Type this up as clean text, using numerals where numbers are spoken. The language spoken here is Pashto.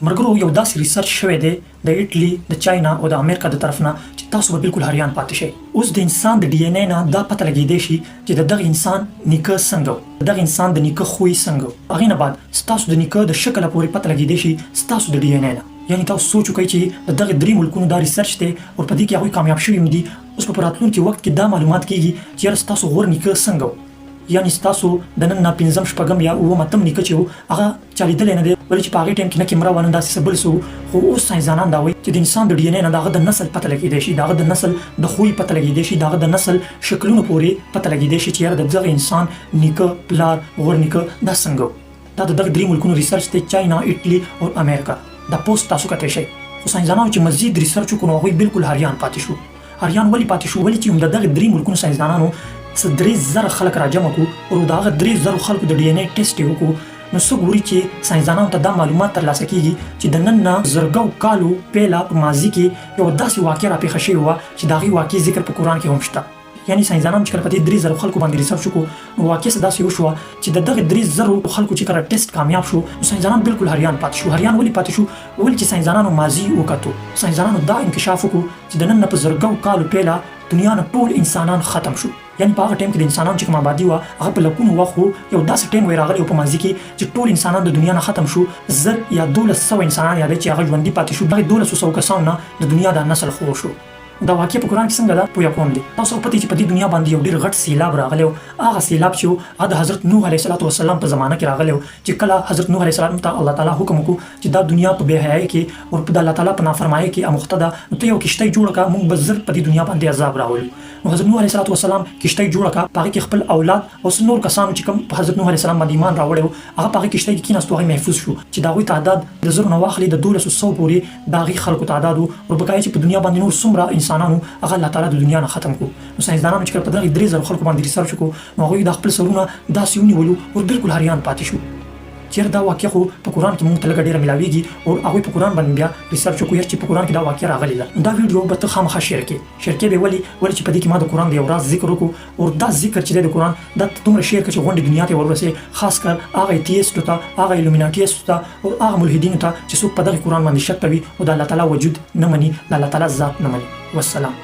مرګرو یو داسې ریسرچ شوی دی د ایټلی د چاینا او د امریکا د طرف نه چې تاسو به بالکل حیران پاتې شئ. اوس د انسان د ډي ان اے نه دا پته لګیدی شي چې د دغه انسان نیکه څنګه و، دغه انسان د نیکه خوی څنګه و. هغې نه بعد ستاسو د نیکه د شکله پورې پته لګیدی شي ستاسو د ډي ان اے نه. یعنې تاسو سوچ وکړئ چې د دغه 3 ملکونو دا ریسرچ دی او په دې کې هغوی کامیاب شوي هم دي. اوس په راتلونکي وخت کې دا معلومات کیږي چې یاره ستاسو غوره نیکه څنګه و. یعنې ستاسو د نن نه 5 شپږم یا 9 نیکه چې و هغه چا لیدلی نه دی، ولې چې په هغې ټایم کې نه کیمره وه نه داسې څه بل څه و. خو اوس ساینسدانان دا وایي چې د انسان د ډي ان اے نه د هغه د نسل پته لګېدی شي، د هغه د نسل د خوی پته لګېدی شي، د هغه د نسل شکلونو پورې پته لګېدی شي چې یاره د دغه انسان نیکه پلار غوره نیکه دا څنګه و. دا د دغه 3 ملکونو ریسرچ دی، چاینا، ایټلی او امریکا. دا پوسټ تاسو کتلی شئ. خو ساینسدانانو چې مزید ریسرچ وکړو نو هغوی بالکل حیران پاتې شو. حیران ولې پاتې شو؟ ولې چې د دغه 3 ملکونو ساینسدانانو 3000 خلک راجمع کړو او د هغه 3000 خلکو د ډي ان اے ټیسټ یې وکړو. نو څه ګوري چې ساینسدانانو ته دا معلومات ترلاسه کیږي چې د نن نه زرګو کالو پیله په ماضي کې یو داسې واقعه راپېښه شوې وه چې د هغې واقعې ذکر په قرآن کې هم شته. یعنې ساینسدانانو چې کله په دې 3000 خلکو باندې ریسرچ وکړو نو واقعه څه داسې وشوه چې د دغه 3000 خلکو چې کله ټیسټ کامیاب شو نو ساینسدانان بالکل حیران پاتې شو. حیران ولې پاتې شو؟ ولې چې ساینسدانانو ماضي وکتو. ساینسدانانو دا انکشاف وکړو چې د نن نه په زرګو کالو پیله دنیا نه ټول انسانان ختم شو. یعنې په هغه ټایم کې د انسانانو چې کوم آبادي وه هغه په لکونو وخت و. یو داسې ټایم وی راغلی په ماضي کې چې ټول انسانان د دنیا نه ختم شو. 1000 یا 1200 انسانان یادوي چې هغه ژوندي پاتې شو. دغه 1200 کسانو نه د دنیا د نسل خور شو. دا واقعه په قرآن کې څنګه ده پوه کوم دی. تاسو پته چې په دې دنیا باندې یو ډېر غټ سیلاب راغلی و. هغه سیلاب چې و هغه د حضرت نوح علیه السلام په زمانه کې راغلی و چې کله حضرت نوح علیه السلام ته الله تعالی حکم وکړو چې دا دنیا په بې حیایۍ کې او په د الله تعالی په نافرمایۍ کې اموخته ده، نو ته یو کشتۍ جوړه کړه، موږ به زر په دې دنیا باندې عذاب راولو. نو حضرت نوح علیه السلام کشتۍ جوړه کړه، په هغې کې خپل اولاد او څه نور کسانو چې کوم په حضرت نوح علیه السلام باندې ایمان راوړی و هغه په هغې کشتۍ کې کېناستو، هغې محفوظ شو چې د هغوی تعداد د زرو نه واخلي د 1200 پورې د هغې خلکو تعداد و. او بقایه چې په دنیا باندې نور څومره انسانانو هغه الله تعالی د دنیا نه ختم کړو. نو ساینسدانانو چې کله په دغه 3000 خلکو باندې ریسرچ وکړو نو هغوی د خپل سرونه داسې ونیولو او بالکل حیران پاتې شو. چېرې دا واقعه خو په قرآن کې موږ ته لږه ډېره میلاویږي او هغوی په قرآن باندې بیا ریسرچ وکړو چې په قرآن کې دا واقعه راغلې ده. دا ویډیو به ته خامخا شیر کړې به ولې چې په دې کې ما د قرآن د یو راز ذکر وکړو او دا ذکر چې دی د قرآن دا دومره شیر کړه چې غونډې دنیا ته ورسې، خاص کر هغه ایتیستو ته، هغه ایلومیناټیستو ته او هغه ملحدینو ته چې څوک په دغه قرآن باندې شک کوي او د الله تعالی وجود نه مني، د الله تعالی ذات نه مني. والسلام.